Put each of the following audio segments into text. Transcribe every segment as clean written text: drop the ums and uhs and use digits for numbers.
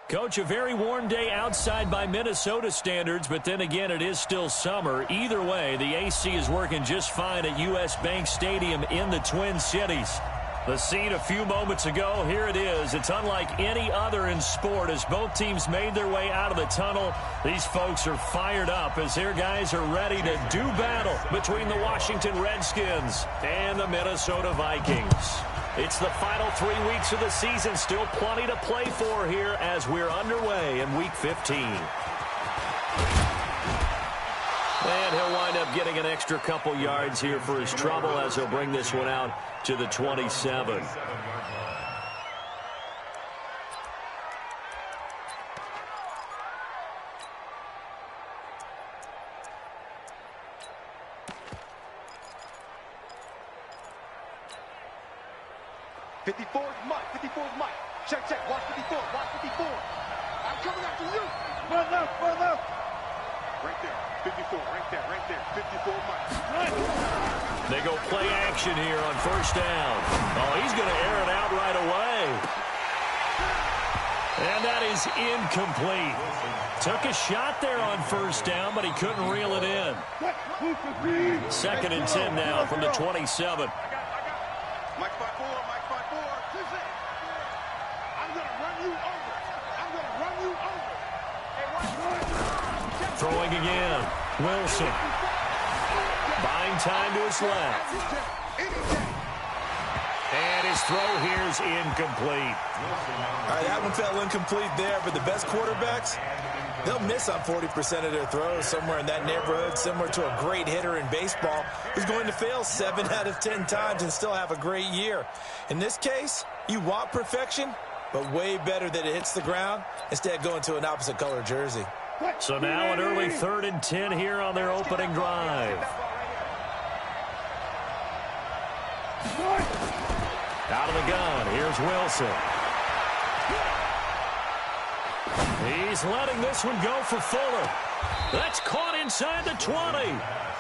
Coach, a very warm day outside by Minnesota standards, but then again, it is still summer. Either way, the AC is working just fine at U.S. Bank Stadium in the Twin Cities. The scene a few moments ago, here it is. It's unlike any other in sport as both teams made their way out of the tunnel. These folks are fired up as their guys are ready to do battle between the Washington Redskins and the Minnesota Vikings. It's the final 3 weeks of the season. Still plenty to play for here as we're underway in Week 15. And he'll wind up getting an extra couple yards here for his trouble as he'll bring this one out to the 27. Mike. Check. Watch 54. I'm coming after you. Run left. Right there. 54. Right there. 54, Mike. They go play action here on first down. Oh, he's going to air it out right away. And that is incomplete. Took a shot there on first down, but he couldn't reel it in. 2nd and 10 now from the 27. Mike 5-4. Throwing again. Wilson. Buying time to his left. And his throw here is incomplete. All right, that one fell incomplete there, but the best quarterbacks, they'll miss on 40% of their throws, somewhere in that neighborhood, similar to a great hitter in baseball who's going to fail 7 out of 10 times and still have a great year. In this case, you want perfection, but way better that it hits the ground instead going to an opposite color jersey. So now an early 3rd and 10 here on their opening drive. Out of the gun, here's Wilson. He's letting this one go for Fuller. That's caught inside the 20.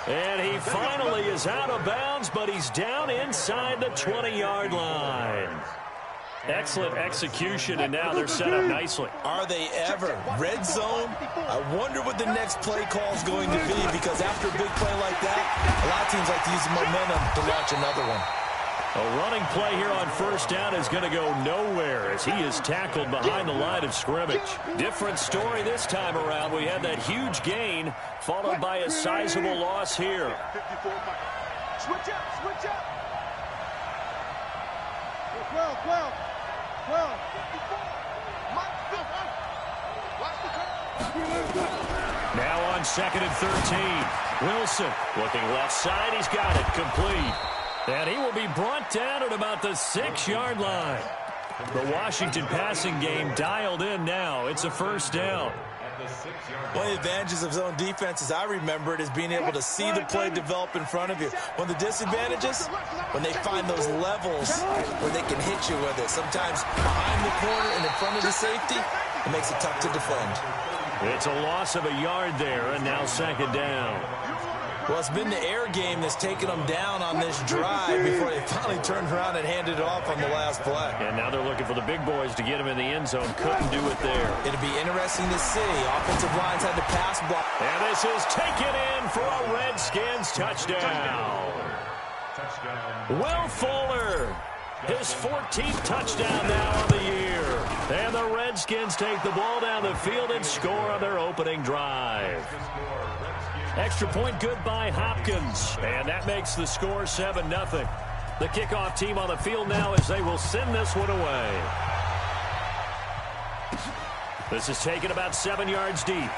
And he finally is out of bounds, but he's down inside the 20-yard line. Excellent execution, and now they're set up nicely. Are they ever? Red zone? I wonder what the next play call is going to be, because after a big play like that, a lot of teams like to use the momentum to launch another one. A running play here on first down is going to go nowhere as he is tackled behind the line of scrimmage. Different story this time around. We had that huge gain followed by a sizable loss here. Switch up. 12. Now on 2nd and 13. Wilson looking left side. He's got it complete. And he will be brought down at about the 6-yard line. The Washington passing game dialed in now. It's a first down. One of the advantages of zone defense, as I remember it, is being able to see the play develop in front of you. One of the disadvantages, when they find those levels where they can hit you with it. Sometimes behind the corner and in front of the safety, it makes it tough to defend. It's a loss of a yard there, and now 2nd down. Well, it's been the air game that's taken them down on this drive before they finally turned around and handed it off on the last play. And now they're looking for the big boys to get him in the end zone. Couldn't do it there. It'll be interesting to see. Offensive lines had to pass block. And this is taken in for a Redskins touchdown. Will Fuller, his 14th touchdown now on the year. And the Redskins take the ball down the field and score on their opening drive. Extra point good by Hopkins. And that makes the score 7-0. The kickoff team on the field now as they will send this one away. This is taken about 7 yards deep.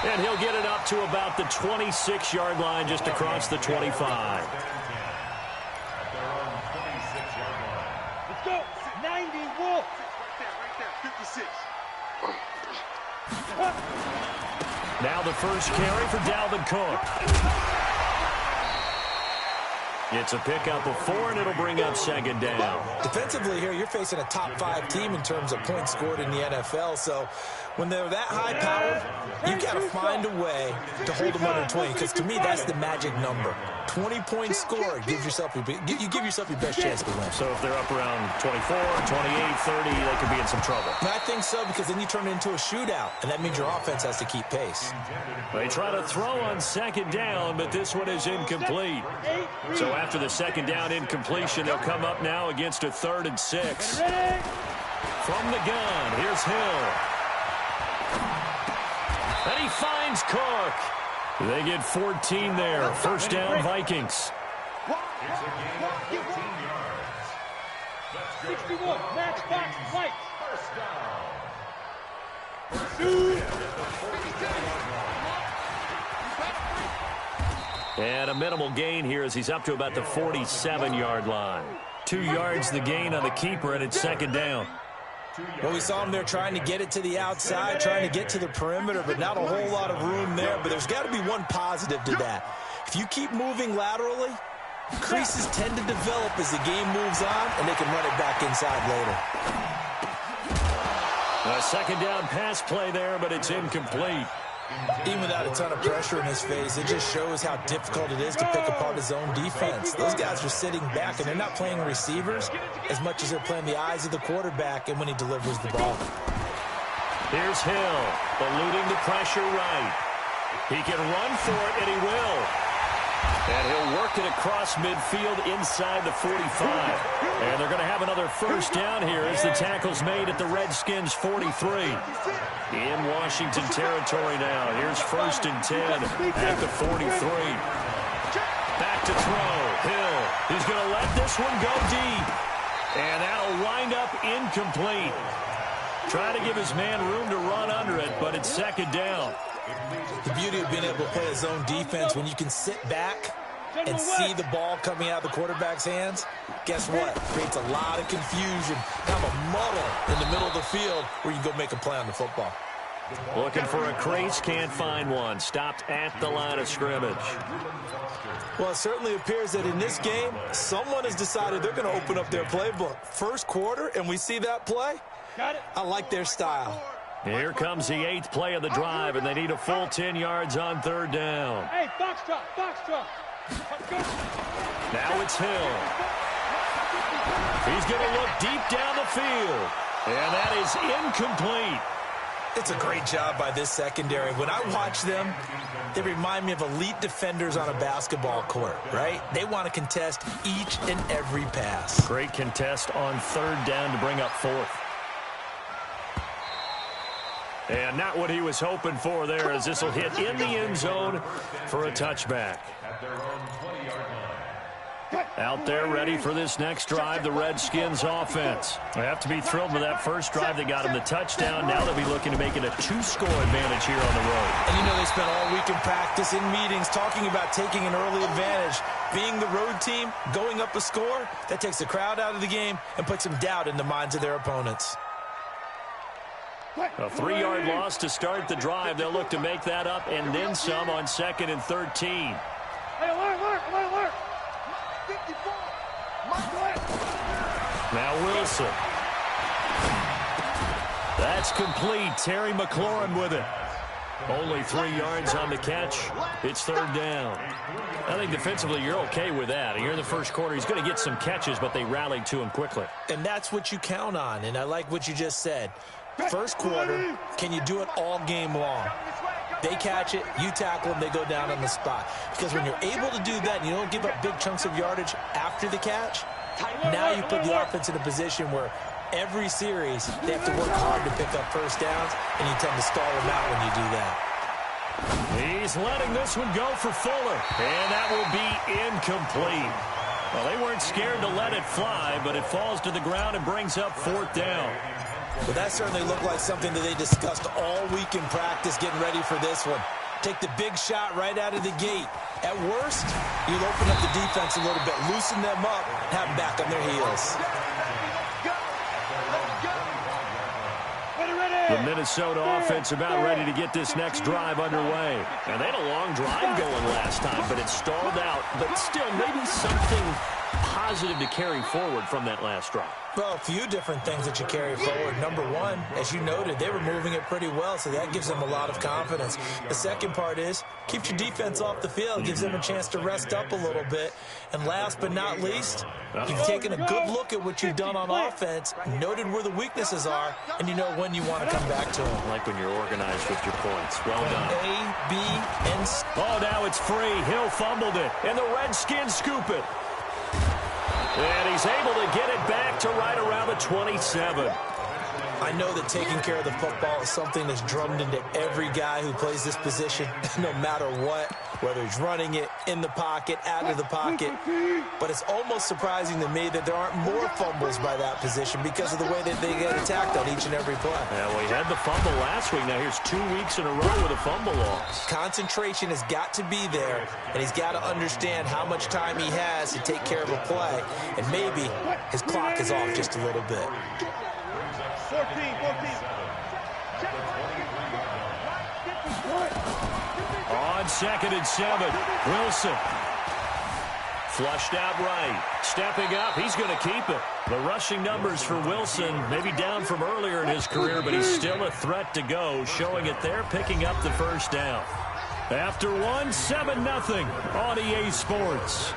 And he'll get it up to about the 26-yard line just across the 25. Let's go. 90 Wolf. Right there. 56. Now the first carry for Dalvin Cook. It's a pickup of 4, and it'll bring up 2nd down. Defensively here, you're facing a top 5 team in terms of points scored in the NFL. So when they're that high powered, you got to find a way to hold them under 20, because to me, that's the magic number. 20-point score. You give yourself your best chance to win. So if they're up around 24, 28, 30, they could be in some trouble. And I think so, because then you turn it into a shootout, and that means your offense has to keep pace. They try to throw on second down, but this one is incomplete. So after the second down incompletion, they'll come up now against a 3rd and 6. From the gun, here's Hill. And he finds Cook. They get 14 there. First down, Vikings. 61, match box, Mike. And a minimal gain here as he's up to about the 47-yard line. 2 yards the gain on the keeper, and it's second down. Well, we saw him there trying to get it to the outside, trying to get to the perimeter, but not a whole lot of room there. But there's got to be one positive to that. If you keep moving laterally, creases tend to develop as the game moves on, and they can run it back inside later. A second down pass play there, but it's incomplete. Even without a ton of pressure in his face, it just shows how difficult it is to pick apart his own defense. Those guys are sitting back, and they're not playing receivers as much as they're playing the eyes of the quarterback and when he delivers the ball. Here's Hill, eluding the pressure right. He can run for it, and he will. And he'll work it across midfield inside the 45. And they're going to have another first down here as the tackle's made at the Redskins' 43. In Washington territory now. Here's 1st and 10 at the 43. Back to throw. Hill. He's going to let this one go deep. And that'll wind up incomplete. Try to give his man room to run under it, but it's second down. The beauty of being able to play his own defense, when you can sit back and see the ball coming out of the quarterback's hands, guess what? It creates a lot of confusion, kind of a muddle in the middle of the field where you can go make a play on the football. Looking for a crease, can't find one. Stopped at the line of scrimmage. Well, it certainly appears that in this game, someone has decided they're going to open up their playbook. First quarter, and we see that play. I like their style. Here comes the 8th play of the drive, and they need a full 10 yards on 3rd down. Hey, box drop. Now it's Hill. He's going to look deep down the field, and that is incomplete. It's a great job by this secondary. When I watch them, they remind me of elite defenders on a basketball court, right? They want to contest each and every pass. Great contest on 3rd down to bring up 4th. And not what he was hoping for there, as this will hit in the end zone for a touchback. Out there ready for this next drive, the Redskins offense. They have to be thrilled with that first drive. They got him the touchdown. Now they'll be looking to make it a 2-score advantage here on the road. And you know they spent all week in practice, in meetings, talking about taking an early advantage. Being the road team, going up a score, that takes the crowd out of the game and puts some doubt in the minds of their opponents. A 3-yard loss to start the drive. They'll look to make that up and then some on 2nd and 13. Hey, alert. Now Wilson. That's complete. Terry McLaurin with it. Only 3 yards on the catch. It's 3rd down. I think defensively you're okay with that. Here in the first quarter, he's going to get some catches, but they rallied to him quickly. And that's what you count on, and I like what you just said. First quarter, can you do it all game long? They catch it, you tackle them, they go down on the spot. Because when you're able to do that and you don't give up big chunks of yardage after the catch, now you put the offense in a position where every series they have to work hard to pick up first downs, and you tend to stall them out when you do that. He's letting this one go for Fuller, and that will be incomplete. Well, they weren't scared to let it fly, but it falls to the ground and brings up 4th down. Well, that certainly looked like something that they discussed all week in practice, getting ready for this one. Take the big shot right out of the gate. At worst, you'll open up the defense a little bit, loosen them up, have them back on their heels. The Minnesota offense about ready to get this next drive underway. And they had a long drive going last time, but it stalled out. But still, maybe something positive to carry forward from that last drive? Well, a few different things that you carry forward. Number one, as you noted, they were moving it pretty well, so that gives them a lot of confidence. The second part is, keeps your defense off the field, gives them a chance to rest up a little bit. And last but not least, you've taken a good look at what you've done on offense, noted where the weaknesses are, and you know when you want to come back to them. Like when you're organized with your points. Well done. A, B, and C. Oh, now it's free. Hill fumbled it, and the Redskins scoop it. And he's able to get it back to right around the 27. I know that taking care of the football is something that's drummed into every guy who plays this position, no matter what, whether he's running it, in the pocket, out of the pocket. But it's almost surprising to me that there aren't more fumbles by that position because of the way that they get attacked on each and every play. Yeah, well, he had the fumble last week. Now here's 2 weeks in a row with a fumble loss. Concentration has got to be there, and he's got to understand how much time he has to take care of a play, and maybe his clock is off just a little bit. 14. On 2nd and 7, Wilson. Flushed out right. Stepping up, he's going to keep it. The rushing numbers for Wilson, maybe down from earlier in his career, but he's still a threat to go, showing it there, picking up the first down. After 1, 7-0 on EA Sports.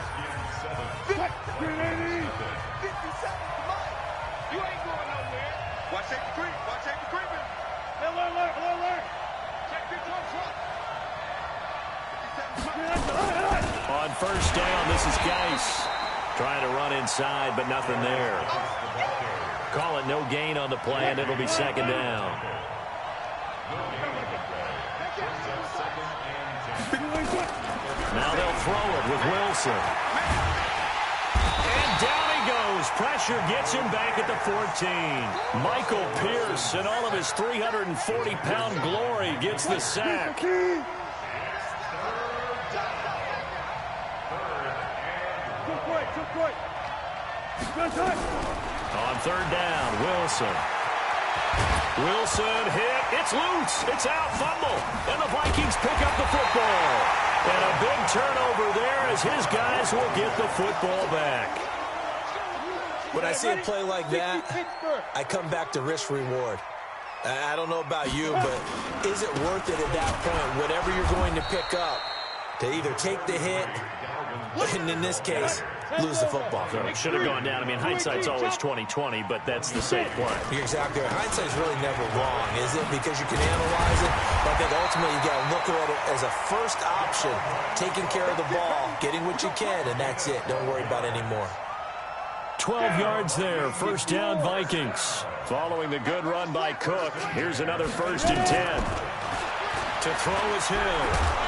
On first down, this is Geis. Trying to run inside, but nothing there. Call it no gain on the play, and it'll be 2nd down. Now they'll throw it with Wilson. And down he goes. Pressure gets him back at the 14. Michael Pierce, in all of his 340-pound glory, gets the sack. On 3rd down, Wilson. Wilson hit. It's loose. It's out. Fumble. And the Vikings pick up the football. And a big turnover there as his guys will get the football back. When I see a play like that, I come back to risk-reward. I don't know about you, but is it worth it at that point, whatever you're going to pick up, to either take the hit, and in this case, lose the football? So it should have gone down. I mean, hindsight's always 20/20, but that's the safe play. You're exactly right. Hindsight's really never wrong, is it? Because you can analyze it, but I think ultimately you got to look at it as a first option, taking care of the ball, getting what you can, and that's it. Don't worry about any more. 12 yards there. First down, Vikings. Following the good run by Cook, here's another 1st and 10. To throw is Hill.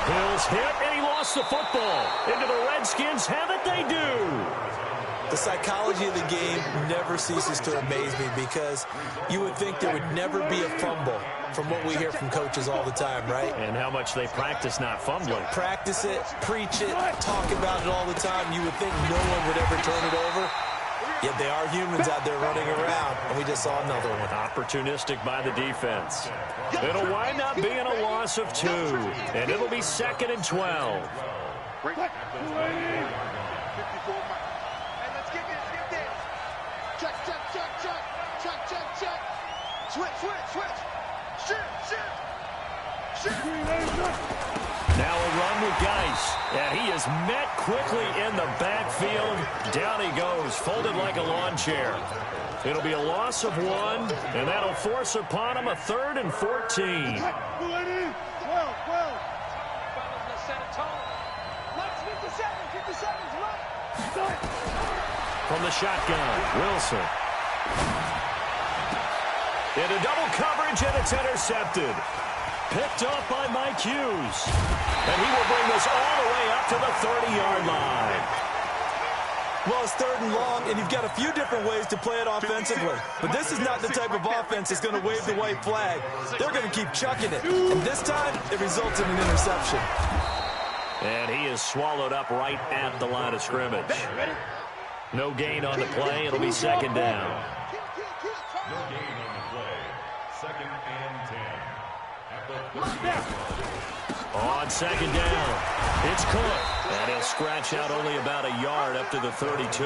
Hill's hit, and he lost the football. Into the Redskins have it, they do. The psychology of the game never ceases to amaze me because you would think there would never be a fumble from what we hear from coaches all the time, right? And how much they practice not fumbling. Practice it, preach it, talk about it all the time. You would think no one would ever turn it over. Yet they are humans out there running around, and we just saw another one. Opportunistic by the defense. It'll wind up being a loss of 2, and it'll be 2nd and 12. Now a run with Geis, and he is met quickly in the backfield. Down he goes, folded like a lawn chair. It'll be a loss of 1, and that'll force upon him a 3rd and 14. From the shotgun, Wilson. Into double coverage, and it's intercepted. Picked off by Mike Hughes. And he will bring this all the way up to the 30-yard line. Well, it's 3rd and long, and you've got a few different ways to play it offensively. But this is not the type of offense that's going to wave the white flag. They're going to keep chucking it. And this time, it results in an interception. And he is swallowed up right at the line of scrimmage. No gain on the play. It'll be 2nd down. No gain on the play. 2nd and 10. On on second down. It's Cook. And he'll scratch out only about a yard up to the 32.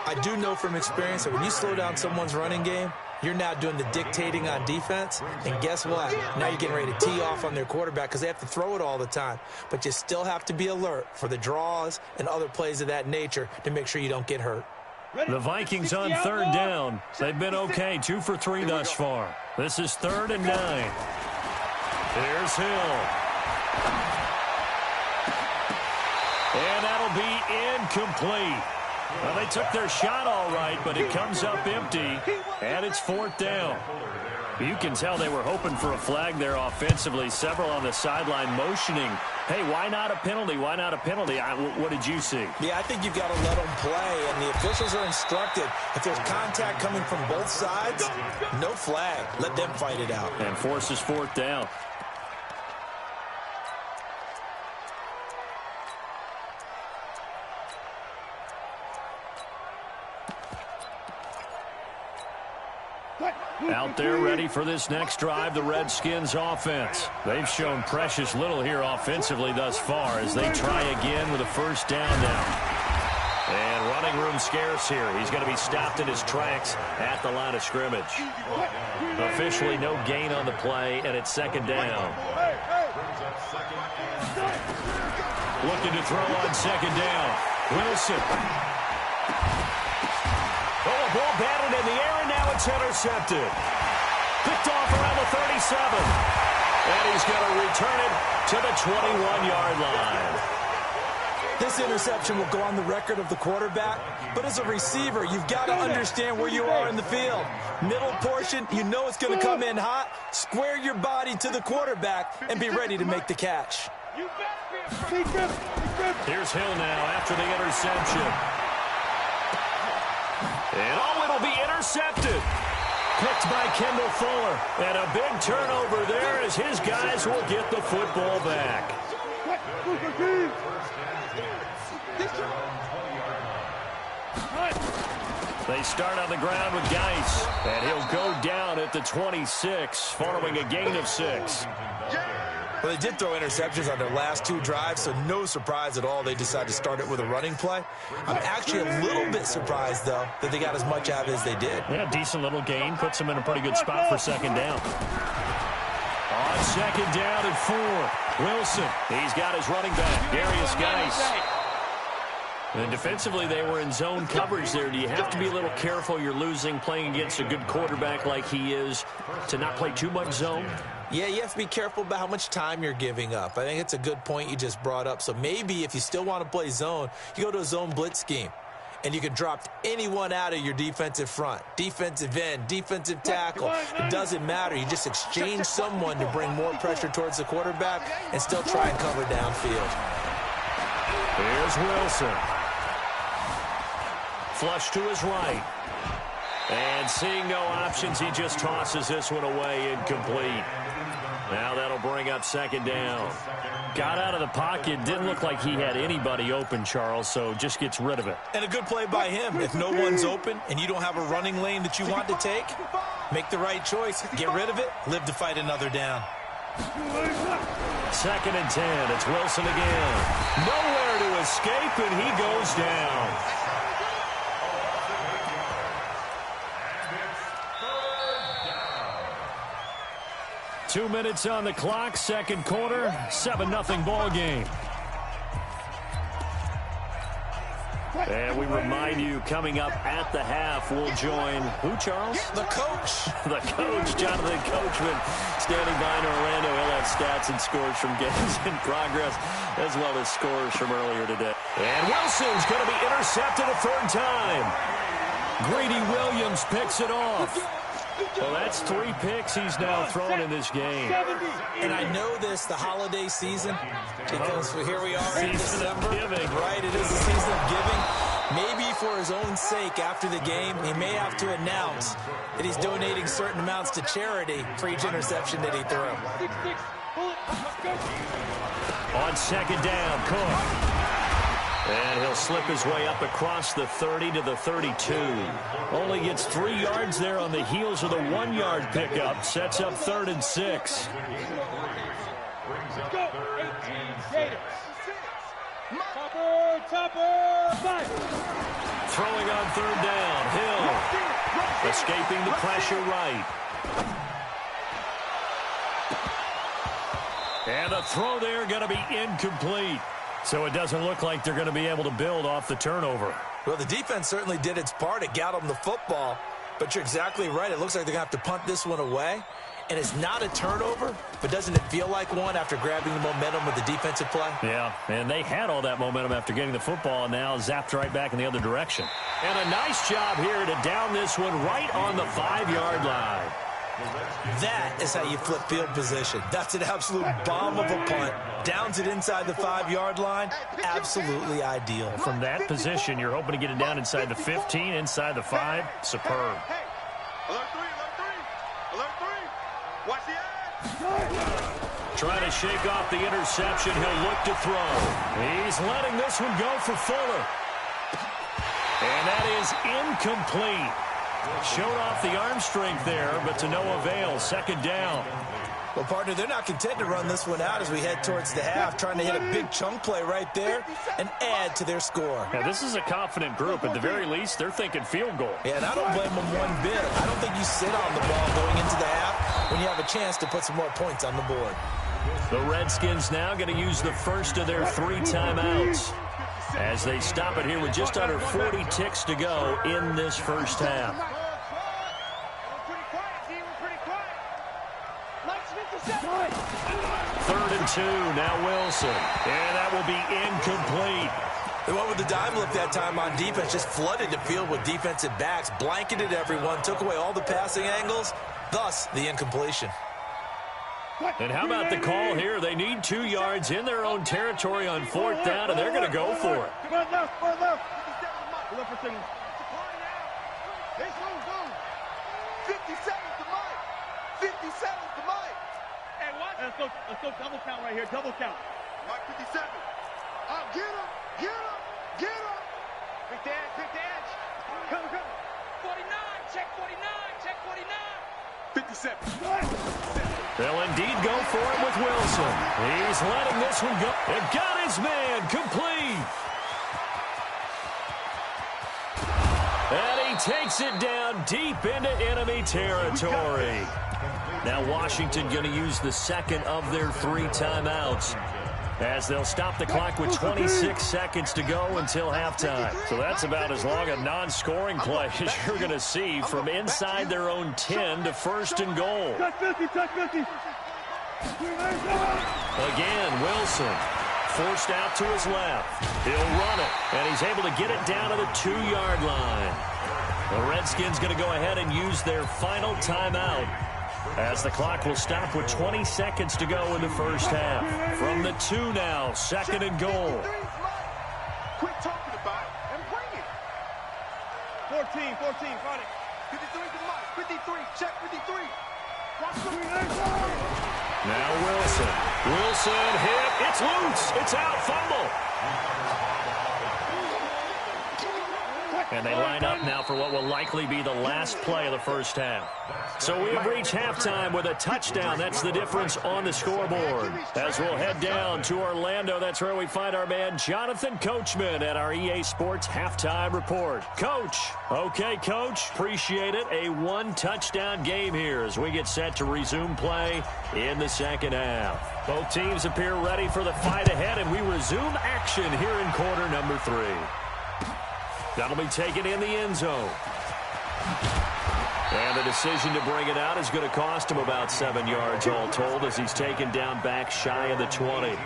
I do know from experience that when you slow down someone's running game, you're now doing the dictating on defense. And guess what? Now you're getting ready to tee off on their quarterback because they have to throw it all the time. But you still have to be alert for the draws and other plays of that nature to make sure you don't get hurt. The Vikings on third down. They've been okay, 2 for 3 thus far. This is 3rd and 9. Here's Hill. And that'll be incomplete. Well, they took their shot all right, but it comes up empty, and it's 4th down. You can tell they were hoping for a flag there offensively. Several on the sideline motioning, hey, why not a penalty? Why not a penalty? What did you see? Yeah, I think you've got to let them play, and the officials are instructed. If there's contact coming from both sides, no flag. Let them fight it out. And forces 4th down. Out there ready for this next drive, the Redskins offense. They've shown precious little here offensively thus far as they try again with a 1st down now. And running room scarce here. He's going to be stopped in his tracks at the line of scrimmage. Officially no gain on the play, and it's 2nd down. Looking to throw on 2nd down. Wilson. Oh, a ball batted in the air, and now it's intercepted. Picked off around the 37. And he's going to return it to the 21-yard line. This interception will go on the record of the quarterback, but as a receiver, you've got to understand where you are in the field. Middle portion, you know it's going to come in hot. Square your body to the quarterback and be ready to make the catch. Here's Hill now after the interception. And it'll be intercepted. Picked by Kendall Fuller. And a big turnover there as his guys will get the football back. They start on the ground with Geis. And he'll go down at the 26 following a gain of 6. Well, they did throw interceptions on their last 2 drives, so no surprise at all they decided to start it with a running play. I'm actually a little bit surprised, though, that they got as much out of it as they did. Yeah, decent little gain. Puts them in a pretty good spot for 2nd down. On 2nd down and 4. Wilson, he's got his running back, Darius Geis. And defensively, they were in zone coverage there. Do you have to be a little careful? You're losing, playing against a good quarterback like he is, to not play too much zone? Yeah, you have to be careful about how much time you're giving up. I think it's a good point you just brought up. So maybe if you still want to play zone, you go to a zone blitz scheme. And you can drop anyone out of your defensive front. Defensive end, defensive tackle. It doesn't matter. You just exchange someone to bring more pressure towards the quarterback and still try and cover downfield. Here's Wilson. Flush to his right. And seeing no options, he just tosses this one away, incomplete. Now that'll bring up 2nd down. Got out of the pocket, didn't look like he had anybody open, Charles, so just gets rid of it. And a good play by him. If no one's open and you don't have a running lane that you want to take, make the right choice, get rid of it, live to fight another down. 2nd and 10, it's Wilson again. Nowhere to escape, and he goes down. 2 minutes on the clock, 2nd quarter, 7-0 ball game. And we remind you, coming up at the half, we'll join who, Charles? The coach. The coach, Jonathan Coachman, standing by in Orlando. He'll have stats and scores from games in progress, as well as scores from earlier today. And Wilson's going to be intercepted a 3rd time. Greedy Williams picks it off. Well, that's 3 picks he's now thrown in this game. And I know this, the holiday season, because here we are in December. Right, it is the season of giving. Maybe for his own sake, after the game, he may have to announce that he's donating certain amounts to charity for each interception that he threw. On 2nd down, Cook. And he'll slip his way up across the 30 to the 32. Only gets 3 yards there on the heels of the 1-yard pickup. Sets up 3rd and 6. Throwing on third down. Hill escaping the pressure right. And the throw there going to be incomplete. So it doesn't look like they're going to be able to build off the turnover. Well, the defense certainly did its part. It got them the football. But you're exactly right. It looks like they're going to have to punt this one away. And it's not a turnover, but doesn't it feel like one after grabbing the momentum with the defensive play? Yeah, and they had all that momentum after getting the football, and now zapped right back in the other direction. And a nice job here to down this one right on the 5-yard line. That is how you flip field position. That's an absolute bomb of a punt. Downs it inside the 5-yard line. Absolutely ideal. From that position, you're hoping to get it down inside the 15, inside the 5. Superb. Alert three. Alert three. Watch the edge. Trying to shake off the interception. He'll look to throw. He's letting this one go for Fuller. And that is incomplete. Showed off the arm strength there, but to no avail. Second down. Well, partner, they're not content to run this one out as we head towards the half, trying to hit a big chunk play right there and add to their score. Yeah, this is a confident group. At the very least, they're thinking field goal. Yeah, and I don't blame them one bit. I don't think you sit on the ball going into the half when you have a chance to put some more points on the board. The Redskins now going to use the first of their 3 timeouts as they stop it here with just under 40 ticks to go in this first half. Third and 2, now Wilson. And that will be incomplete. They went with the dime look that time on defense, just flooded the field with defensive backs, blanketed everyone, took away all the passing angles, thus the incompletion. And how about the call here? They need 2 yards in their own territory on 4th down, and they're going to go for it. Let's go double count right here, double count. Mike 57. Get him, get him, get him. Big dance. Come. 49, check 49, check 49. 57. They'll indeed go for it with Wilson. He's letting this one go. And got his man complete. And he takes it down deep into enemy territory. Now Washington going to use the second of their 3 timeouts as they'll stop the clock with 26 seconds to go until halftime. So that's about as long a non-scoring play as you're going to see from inside their own 10 to 1st and goal. Again, Wilson forced out to his left. He'll run it, and he's able to get it down to the 2-yard line. The Redskins going to go ahead and use their final timeout as the clock will stop with 20 seconds to go in the first half. From the 2 now, 2nd and goal. Quit talking about it and bring it. 14, got it. 53 to Mike, 53, check 53. Now Wilson. Wilson hit. It's loose. It's out. Fumble. And they line up now for what will likely be the last play of the first half. So we have reached halftime with a touchdown. That's the difference on the scoreboard. As we'll head down to Orlando, that's where we find our man Jonathan Coachman at our EA Sports Halftime Report. Coach. Okay, Coach. Appreciate it. A 1-touchdown game here as we get set to resume play in the second half. Both teams appear ready for the fight ahead, and we resume action here in quarter number 3. That'll be taken in the end zone. And the decision to bring it out is going to cost him about 7 yards all told as he's taken down back shy of the 20.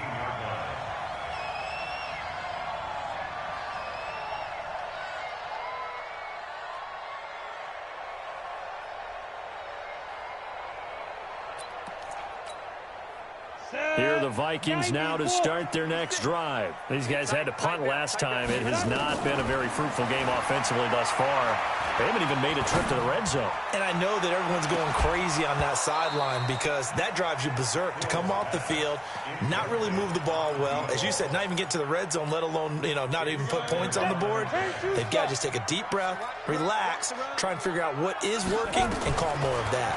Here are the Vikings now to start their next drive. These guys had to punt last time. It has not been a very fruitful game offensively thus far. They haven't even made a trip to the red zone. And I know that everyone's going crazy on that sideline because that drives you berserk to come off the field, not really move the ball well. As you said, not even get to the red zone, let alone, not even put points on the board. They've got to just take a deep breath, relax, try and figure out what is working, and call more of that.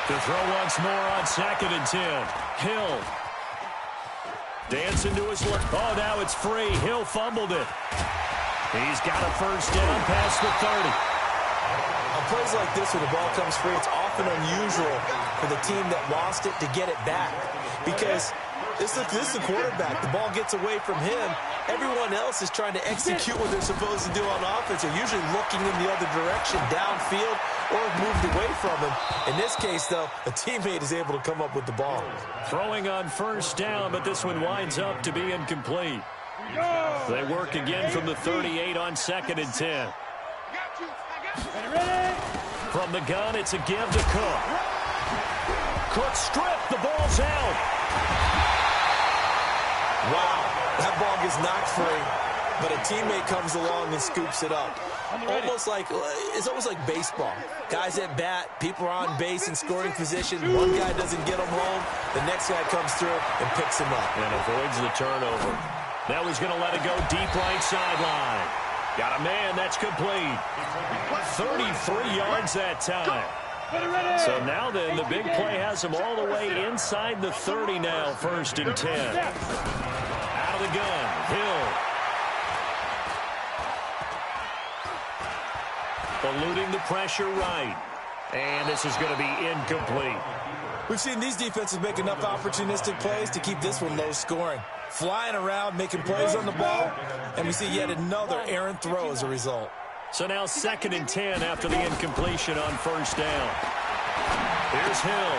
To throw once more on 2nd and 10. Hill. Dancing to his left. Oh, now it's free. Hill fumbled it. He's got a first down past the 30. On plays like this, when the ball comes free, it's often unusual for the team that lost it to get it back. Because this is the quarterback. The ball gets away from him. Everyone else is trying to execute what they're supposed to do on offense. They're usually looking in the other direction, downfield, or moved away from him. In this case, though, a teammate is able to come up with the ball. Throwing on first down, but this one winds up to be incomplete. They work again from the 38 on 2nd and 10. From the gun, it's a give to Cook. Cook stripped. The ball's out. Wow, that ball gets knocked free, but a teammate comes along and scoops it up. It's almost like baseball. Guys at bat, people are on base in scoring position. One guy doesn't get him home, the next guy comes through and picks him up. And avoids the turnover. Now he's going to let it go deep right sideline. Got a man, that's complete. 33 yards that time. So now then, the big play has him all the way inside the 30 now, 1st and 10. Out of the gun, Hill. Eluding the pressure right. And this is going to be incomplete. We've seen these defenses make enough opportunistic plays to keep this one low scoring. Flying around, making plays on the ball, and we see yet another errant throw as a result. So now 2nd and 10 after the incompletion on first down. Here's Hill.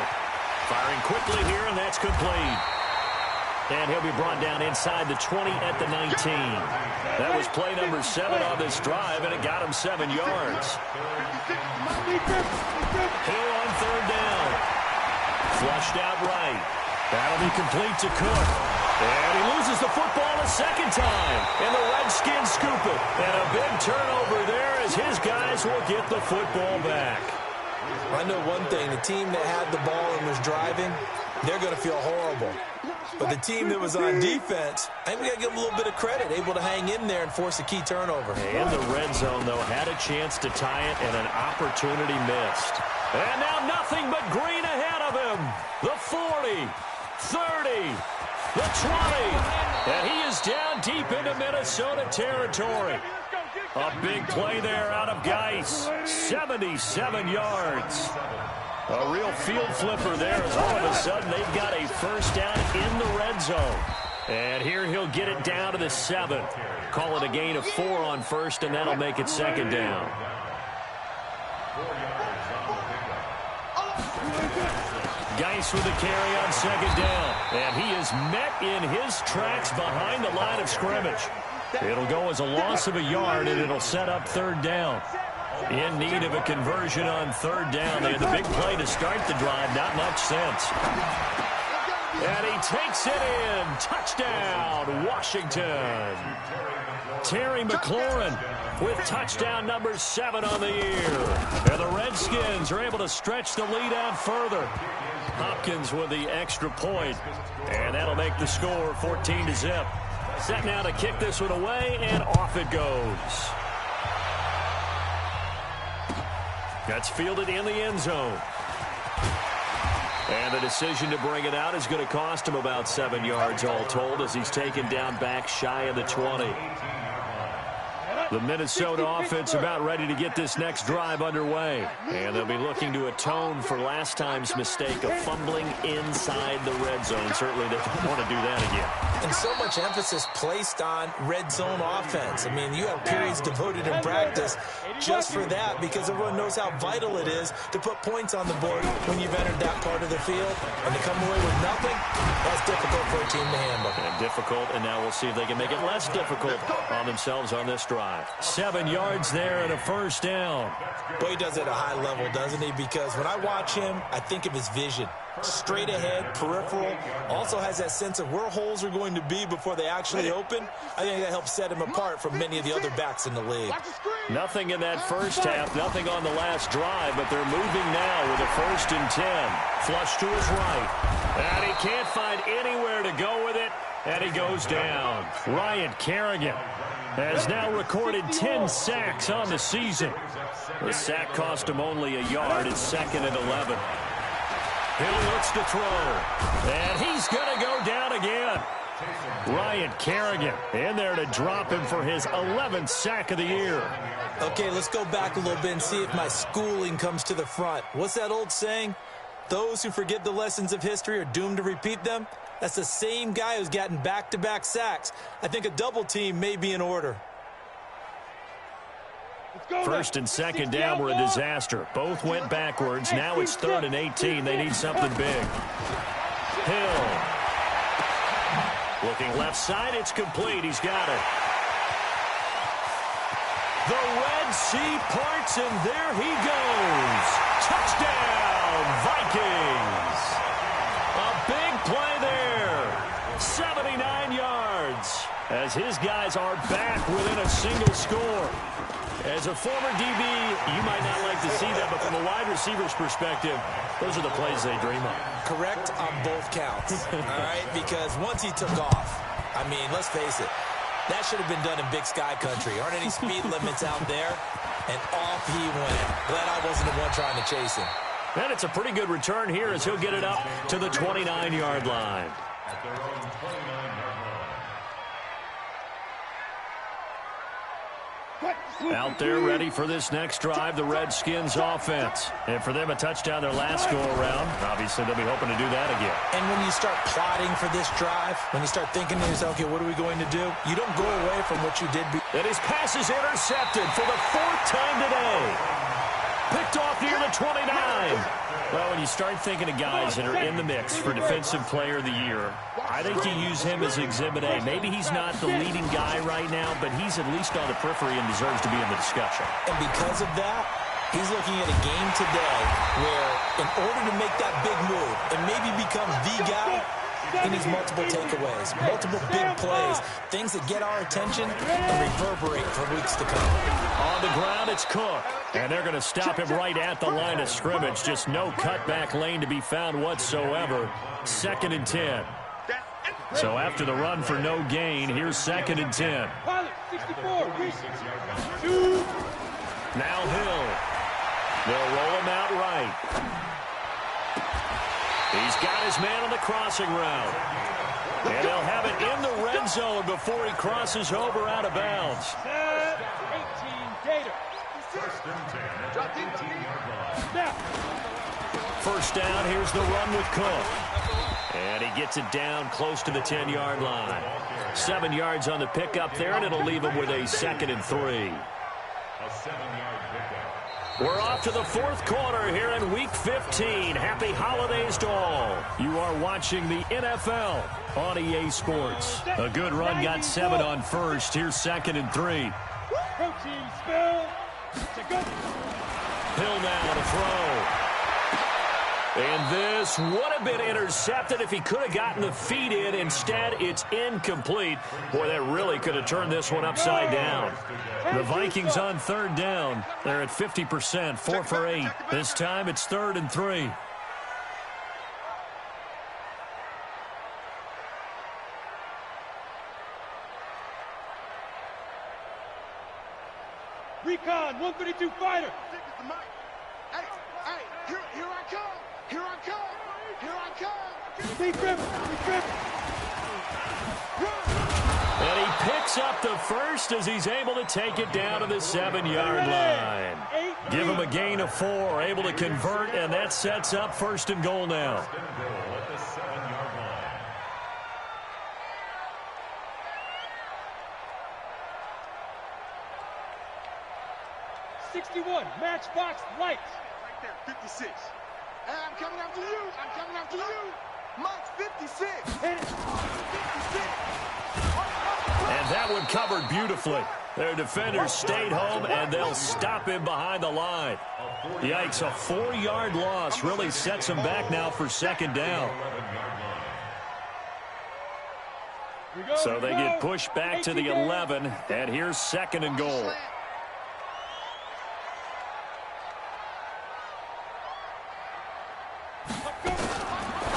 Firing quickly here, and that's complete. And he'll be brought down inside the 20 at the 19. That was play number 7 on this drive, and it got him 7 yards. Hill on 3rd down. Flushed out right. That'll be complete to Cook. And he loses the football a second time. And the Redskins scoop it. And a big turnover there as his guys will get the football back. I know one thing. The team that had the ball and was driving, they're going to feel horrible. But the team that was on defense, I think we got to give them a little bit of credit, able to hang in there and force a key turnover. And the red zone, though, had a chance to tie it and an opportunity missed. And now nothing but green ahead of him. The 40, 30, the 20. And he is down deep into Minnesota territory. A big play there out of Geis. 77 yards. A real field flipper there as all of a sudden they've got a first down in the red zone. And here he'll get it down to the 7. Call it a gain of 4 on first, and that'll make it 2nd down. Geis with a carry on 2nd down. And he is met in his tracks behind the line of scrimmage. It'll go as a loss of a yard, and it'll set up 3rd down. In need of a conversion on 3rd down. They had the big play to start the drive. Not much sense. And he takes it in. Touchdown, Washington. Terry McLaurin with touchdown number 7 on the year. And the Redskins are able to stretch the lead out further. Hopkins with the extra point. And that'll make the score 14-0. Set now to kick this one away, and off it goes. That's fielded in the end zone. And the decision to bring it out is going to cost him about 7 yards all told as he's taken down back shy of the 20. The Minnesota offense about ready to get this next drive underway. And they'll be looking to atone for last time's mistake of fumbling inside the red zone. Certainly they don't want to do that again. And so much emphasis placed on red zone offense. I mean, you have periods devoted in practice just for that because everyone knows how vital it is to put points on the board when you've entered that part of the field. And to come away with nothing, that's difficult for a team to handle. And difficult, and now we'll see if they can make it less difficult on themselves on this drive. 7 yards there and a first down. Boy, he does it at a high level, doesn't he? Because when I watch him, I think of his vision. Straight ahead, peripheral. Also has that sense of where holes are going to be before they actually open. I think that helps set him apart from many of the other backs in the league. Nothing in that first half, nothing on the last drive, but they're moving now with a 1st and 10. Flush to his right. And he can't find anywhere to go with it, and he goes down. Ryan Kerrigan has now recorded 10 sacks on the season. The sack cost him only a yard. It's 2nd and 11. Hill looks to throw. And he's going to go down again. Ryan Kerrigan in there to drop him for his 11th sack of the year. Okay, let's go back a little bit and see if my schooling comes to the front. What's that old saying? Those who forget the lessons of history are doomed to repeat them. That's the same guy who's gotten back-to-back sacks. I think a double team may be in order. First and second down were a disaster. Both went backwards. Now it's 3rd and 18. They need something big. Hill. Looking left side. It's complete. He's got it. The Red Sea parts, and there he goes. Touchdown, Vikings. A big play there. 79 yards. As his guys are back within a single score. As a former DB, you might not like to see that, but from a wide receiver's perspective, those are the plays they dream of. Correct on both counts, all right? Because once he took off, I mean, let's face it, that should have been done in Big Sky country. Aren't any speed limits out there? And off he went. Glad I wasn't the one trying to chase him. And it's a pretty good return here as he'll get it up to the 29-yard line. Out there ready for this next drive, the Redskins offense. And for them, a touchdown their last go-around. Obviously, they'll be hoping to do that again. And when you start plotting for this drive, when you start thinking to yourself, okay, what are we going to do? You don't go away from what you did. And his pass is intercepted for the 4th time today. Picked off near the 29. Well, when you start thinking of guys that are in the mix for Defensive Player of the Year, I think you use him as Exhibit A. Maybe he's not the leading guy right now, but he's at least on the periphery and deserves to be in the discussion. And because of that, he's looking at a game today where in order to make that big move and maybe become the guy, he needs multiple takeaways, multiple big plays, things that get our attention and reverberate for weeks to come. On the ground, it's Cook. And they're going to stop him right at the line of scrimmage. Just no cutback lane to be found whatsoever. 2nd and 10. So after the run for no gain, here's 2nd and 10. Now Hill. They'll roll him out right. He's got his man on the crossing route. And they'll have it in the red zone before he crosses over out of bounds. 18 Gator. First down, here's the run with Cook. And he gets it down close to the 10-yard line. 7 yards on the pickup there, and it'll leave him with a 2nd and 3. We're off to the 4th quarter here in Week 15. Happy holidays to all. You are watching the NFL on EA Sports. A good run, got 7 on first. Here's 2nd and 3. Protein spill. Hill now to throw. And this would have been intercepted if he could have gotten the feet in. Instead, it's incomplete. Boy, that really could have turned this one upside down. The Vikings on 3rd down. They're at 50%, 4 for 8. This time it's 3rd and 3. Recon, 132 fighter. Hey, here I come. Here I come. Here I come. Be grip. And he picks up the first as he's able to take it down to the 7-yard line. Give him a gain of 4, able to convert, and that sets up 1st and goal now. Matchbox lights. Right there, 56. Hey, I'm coming after you. I'm coming after you. Mike's 56. 56. And that one covered beautifully. Their defenders stayed home, and they'll stop him behind the line. Yikes, a 4-yard loss really sets him back now for 2nd down. So they get pushed back to the 11, and here's 2nd and goal.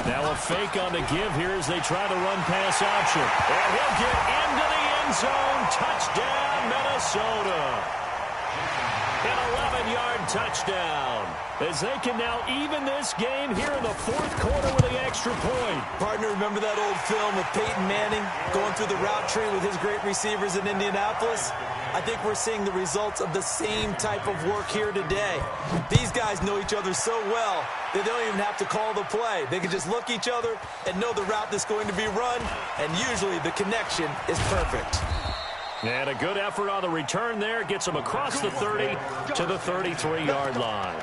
Now a fake on the give here as they try the run-pass option. And he'll get into the end zone. Touchdown, Minnesota. An 11-yard touchdown. As they can now even this game here in the fourth quarter with the extra point. Partner, remember that old film of Peyton Manning going through the route tree with his great receivers in Indianapolis? I think we're seeing the results of the same type of work here today. These guys know each other so well that they don't even have to call the play. They can just look each other and know the route that's going to be run, and usually the connection is perfect. And a good effort on the return there. Gets them across the 30 to the 33-yard line.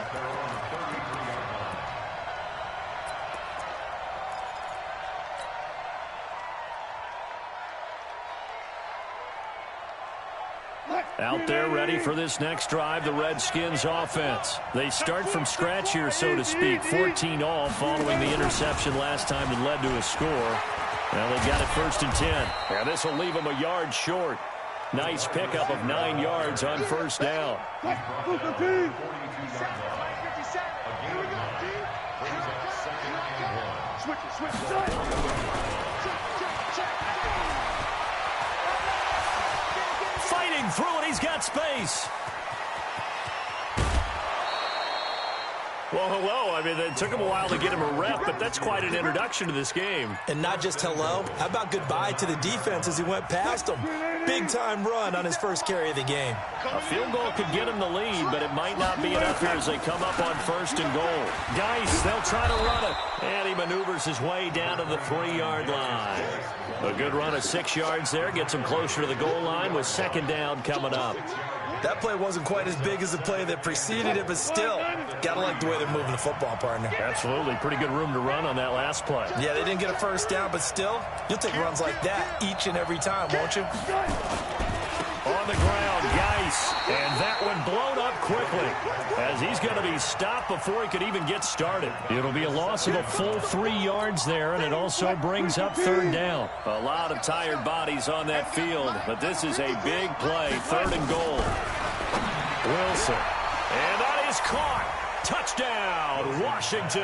Out there ready for this next drive, the Redskins offense. They start from scratch here, so to speak. 14 all following the interception last time that led to a score. Now they've got it 1st and 10. And this will leave them a yard short. Nice pickup of 9 yards on 1st down. Fighting through it, he's got space. Well, hello. I mean, it took him a while to get him a rep, but that's quite an introduction to this game. And not just hello. How about goodbye to the defense as he went past him? Big-time run on his first carry of the game. A field goal could get him the lead, but it might not be enough here as they come up on 1st and goal. Geis, they'll try to run it. And he maneuvers his way down to the 3-yard line. A good run of 6 yards there. Gets him closer to the goal line with 2nd down coming up. That play wasn't quite as big as the play that preceded it, but still, gotta like the way they're moving the football, partner. Absolutely. Pretty good room to run on that last play. Yeah, they didn't get a 1st down, but still, you'll take runs like that each and every time, won't you? On the ground, Geis. And that one blown up quickly as he's going to be stopped before he could even get started. It'll be a loss of a full 3 yards there, and it also brings up 3rd down. A lot of tired bodies on that field, but this is a big play. 3rd and goal. Wilson. And that is caught. Touchdown, Washington.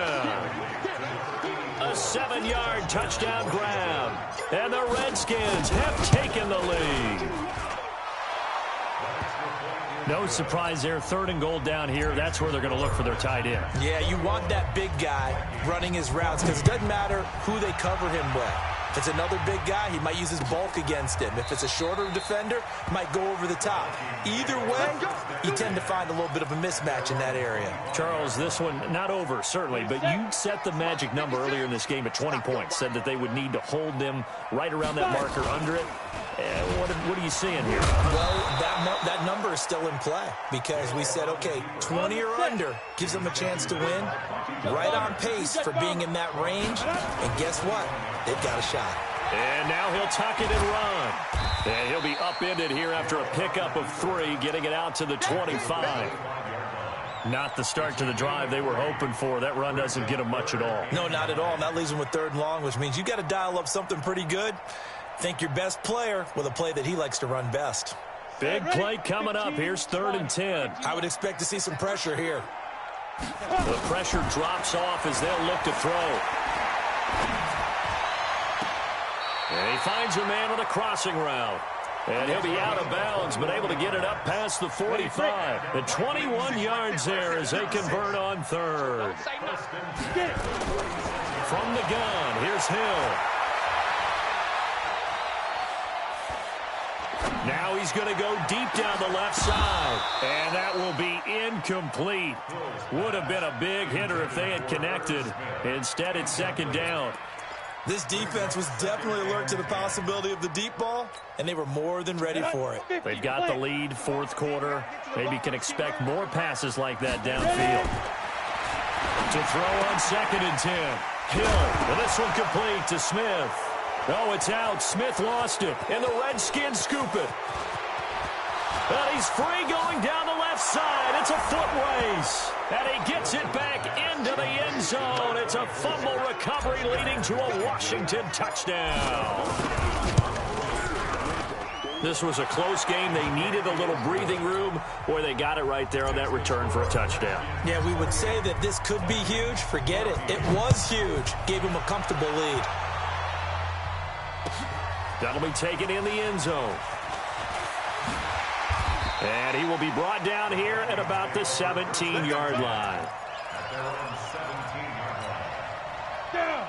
A 7-yard touchdown grab. And the Redskins have taken the lead. No surprise there. 3rd and goal down here. That's where they're going to look for their tight end. Yeah, you want that big guy running his routes because it doesn't matter who they cover him with. If it's another big guy, he might use his bulk against him. If it's a shorter defender, might go over the top. Either way, you tend to find a little bit of a mismatch in that area. Charles, this one not over, certainly, but you set the magic number earlier in this game at 20 points. Said that they would need to hold them right around that marker under it. What are you seeing here? Well, that number is still in play because we said, okay, 20 or under gives them a chance to win. Right on pace for being in that range. And guess what? They've got a shot. And now he'll tuck it and run. And he'll be upended here after a pickup of 3, getting it out to the 25. Not the start to the drive they were hoping for. That run doesn't get them much at all. No, not at all. And that leaves them with 3rd and long, which means you got to dial up something pretty good. Think your best player with a play that he likes to run best. Big play coming up. Here's 3rd and 10. I would expect to see some pressure here. The pressure drops off as they'll look to throw. And he finds a man on a crossing route. And he'll be out of bounds, but able to get it up past the 45. The 21 yards there as they convert on 3rd. From the gun, here's Hill. Now he's going to go deep down the left side. And that will be incomplete. Would have been a big hitter if they had connected. Instead, it's 2nd down. This defense was definitely alert to the possibility of the deep ball, and they were more than ready for it. They've got the lead, 4th quarter. Maybe can expect more passes like that downfield. To throw on 2nd and 10. Hill, well, this one complete to Smith. Oh, it's out. Smith lost it, and the Redskins scoop it. And he's free going down the left side. It's a foot race. And he gets it back into the end zone. It's a fumble recovery leading to a Washington touchdown. This was a close game. They needed a little breathing room. Boy, they got it right there on that return for a touchdown. Yeah, we would say that this could be huge. Forget it. It was huge. Gave him a comfortable lead. That'll be taken in the end zone. And he will be brought down here at about the 17-yard line.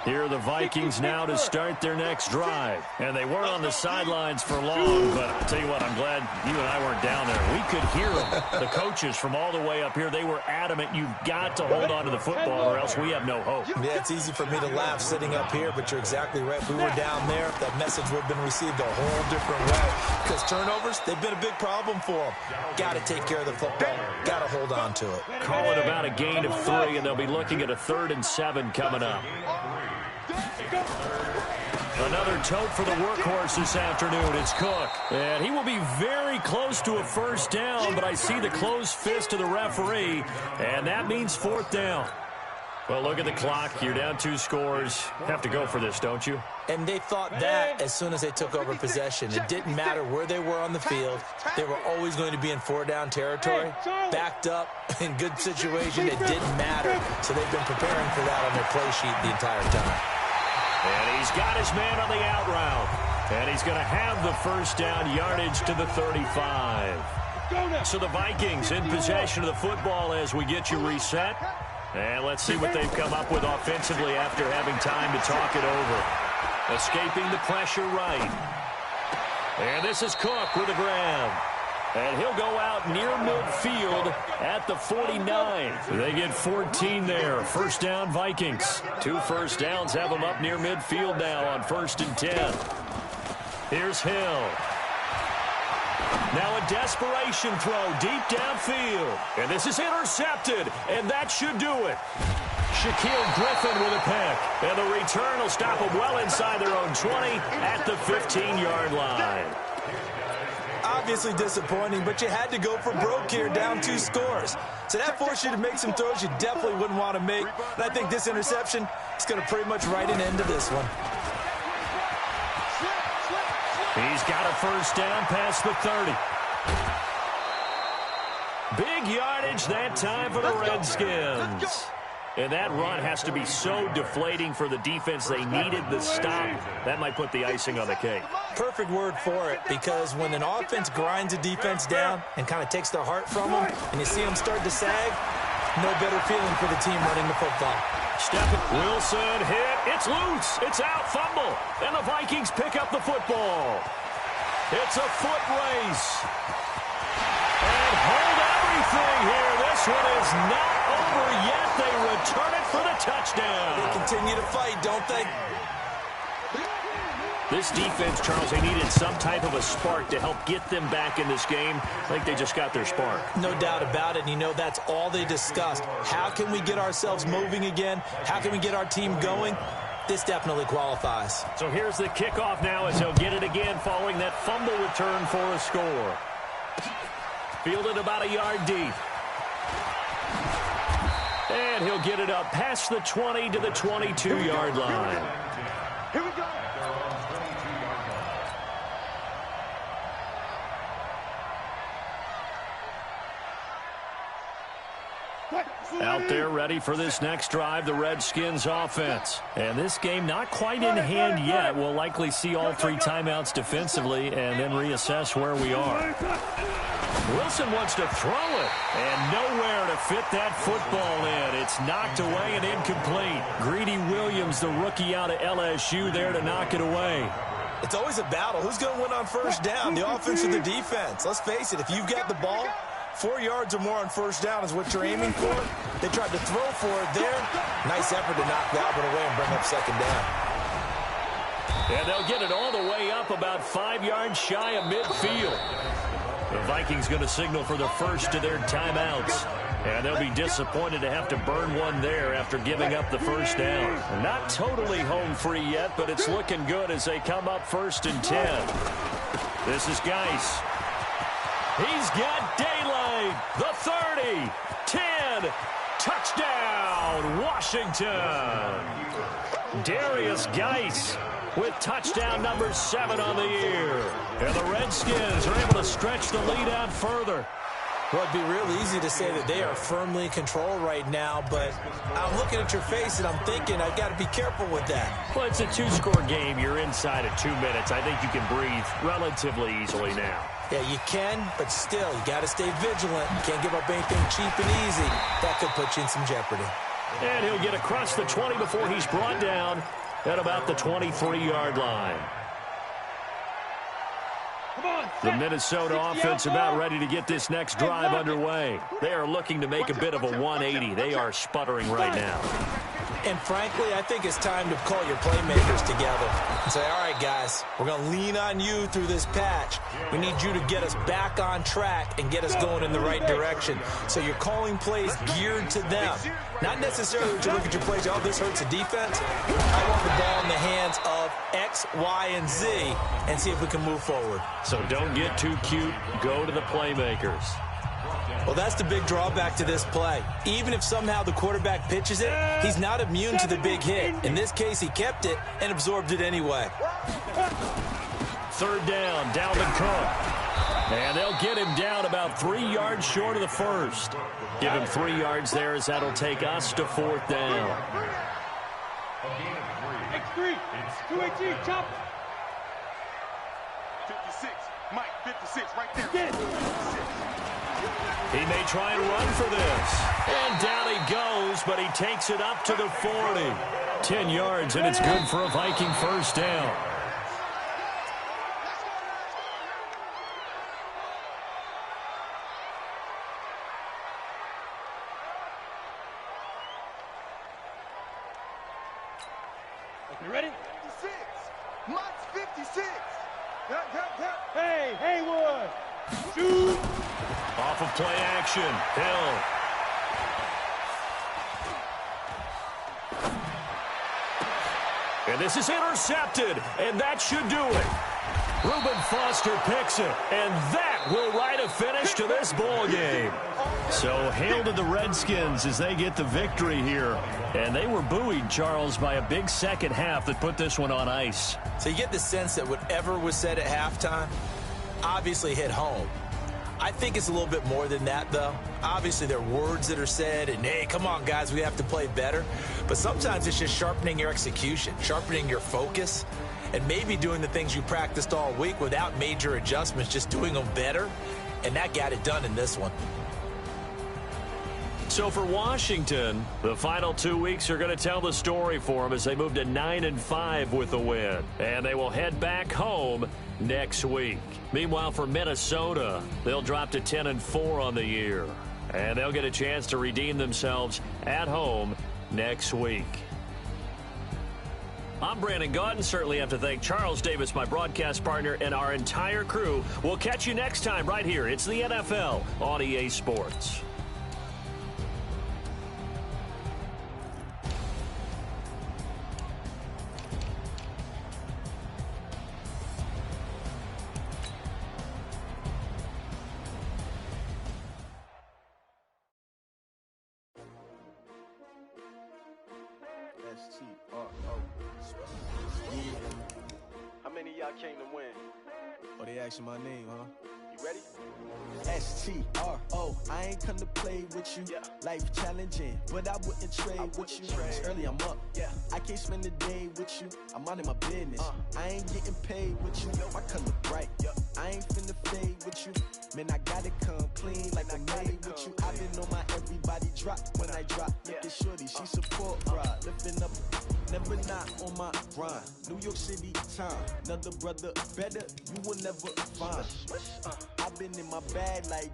Here are the Vikings now to start their next drive. And they weren't on the sidelines for long, but I'll tell you what, I'm glad you and I weren't down there. We could hear them. The coaches from all the way up here, they were adamant, you've got to hold on to the football or else we have no hope. Yeah, it's easy for me to laugh sitting up here, but you're exactly right. If we were down there, that message would have been received a whole different way. Because turnovers, they've been a big problem for them. Got to take care of the football. Got to hold on to it. Call it about a gain of 3, and they'll be looking at a 3rd and 7 coming up. Another tote for the workhorse this afternoon. It's Cook. And he will be very close to a first down, but I see the closed fist of the referee, and that means 4th down. Well, look at the clock. You're down 2 scores. Have to go for this, don't you? And they thought that as soon as they took over possession. It didn't matter where they were on the field. They were always going to be in 4-down territory. Backed up, in good situation, it didn't matter. So they've been preparing for that on their play sheet the entire time. And he's got his man on the out route. And he's going to have the first down, yardage to the 35. So the Vikings in possession of the football as we get you reset. And let's see what they've come up with offensively after having time to talk it over. Escaping the pressure right. And this is Cook with a grab. And he'll go out near midfield at the 49. They get 14 there. First down, Vikings. 2 first downs have them up near midfield now on 1st and 10. Here's Hill. Now a desperation throw deep downfield. And this is intercepted. And that should do it. Shaquille Griffin with a pick. And the return will stop them well inside their own 20 at the 15-yard line. Obviously disappointing, but you had to go for broke here, down 2 scores. So that forced you to make some throws you definitely wouldn't want to make. And I think this interception is going to pretty much write an end to this one. He's got a first down past the 30. Big yardage that time for the Redskins. And that run has to be so deflating for the defense. They needed the stop. That might put the icing on the cake. Perfect word for it, because when an offense grinds a defense down and kind of takes their heart from them, and you see them start to sag, no better feeling for the team running the football. Stepping, Wilson hit. It's loose. It's out. Fumble. And the Vikings pick up the football. It's a foot race. And hold everything here. This one is not over yet. They return it for the touchdown. They continue to fight, don't they? This defense, Charles, they needed some type of a spark to help get them back in this game. I think they just got their spark. No doubt about it. And you know, that's all they discussed. How can we get ourselves moving again? How can we get our team going? This definitely qualifies. So here's the kickoff now as he'll get it again following that fumble return for a score. Fielded about a yard deep. And he'll get it up past the 20 to the 22-yard line. Here we go. Out there ready for this next drive, the Redskins offense. And this game not quite in hand yet. We'll likely see all 3 timeouts defensively and then reassess where we are. Wilson wants to throw it, and nowhere to fit that football in. It's knocked away and incomplete. Greedy Williams, the rookie out of LSU, there to knock it away. It's always a battle. Who's going to win on first down, the offense or the defense? Let's face it, if you've got the ball, 4 yards or more on first down is what you're aiming for. They tried to throw for it there. Nice effort to knock that one away and bring up second down. And they'll get it all the way up about 5 yards shy of midfield. The Vikings going to signal for the first of their timeouts. And they'll be disappointed to have to burn one there after giving up the first down. Not totally home free yet, but it's looking good as they come up 1st and 10. This is Geis. He's got daylight. The 30, 10, touchdown, Washington. Darius Geis with touchdown number 7 on the year. And the Redskins are able to stretch the lead out further. Well, it'd be real easy to say that they are firmly in control right now, but I'm looking at your face and I'm thinking I've got to be careful with that. Well, it's a 2-score game. You're inside of 2 minutes. I think you can breathe relatively easily now. Yeah, you can, but still, you got to stay vigilant. You can't give up anything cheap and easy. That could put you in some jeopardy. And he'll get across the 20 before he's brought down at about the 23-yard line. The Minnesota offense about ready to get this next drive underway. They are looking to make a bit of a 180. They are sputtering right now. And frankly, I think it's time to call your playmakers together and say, all right, guys, we're going to lean on you through this patch. We need you to get us back on track and get us going in the right direction. So you're calling plays geared to them. Not necessarily to look at your plays, oh, this hurts the defense. I want the ball in the hands of X, Y, and Z and see if we can move forward. So don't get too cute. Go to the playmakers. Well, that's the big drawback to this play. Even if somehow the quarterback pitches it, he's not immune to the big hit. In this case, he kept it and absorbed it anyway. Third down, Dalvin Cook. And they'll get him down about 3 yards short of the first. Give him 3 yards there as that'll take us to fourth down. X3, 218, chop. 56, Mike, 56, right there. Get it. 56. He may try and run for this. And down he goes, but he takes it up to the 40. 10 yards, and it's good for a Viking first down. You ready? 56, Mike's 56. Hey, Haywood. Shoot. Off of play action, Hill. And this is intercepted, and that should do it. Reuben Foster picks it, and that will write a finish to this ball game. So hail to the Redskins as they get the victory here. And they were buoyed, Charles, by a big second half that put this one on ice. So you get the sense that whatever was said at halftime obviously hit home. I think it's a little bit more than that, though. Obviously, there are words that are said, and, hey, come on, guys, we have to play better. But sometimes it's just sharpening your execution, sharpening your focus, and maybe doing the things you practiced all week without major adjustments, just doing them better. And that got it done in this one. So for Washington, the final 2 weeks are going to tell the story for them as they move to 9-5 with the win. And they will head back home next week. Meanwhile, for Minnesota, they'll drop to 10-4 on the year. And they'll get a chance to redeem themselves at home next week. I'm Brandon Gaudin. Certainly have to thank Charles Davis, my broadcast partner, and our entire crew. We'll catch you next time right here. It's the NFL on EA Sports. How many of y'all came to win? Oh, they asking my name, huh? You ready? S-T-R-O, I ain't come to play with you. Yeah. Life challenging, but I wouldn't trade with you. It's early, I'm up. Yeah. I can't spend the day with you. I'm out of my business. I ain't getting paid with you. My color bright. I ain't finna fade with you. Man, I gotta come clean like I made with you. I've been on my everybody drop when I drop. Look at shorty, she support ride. Lifting up, never not on my grind. New York City time, another brother better, you will never find. I've been in my bag like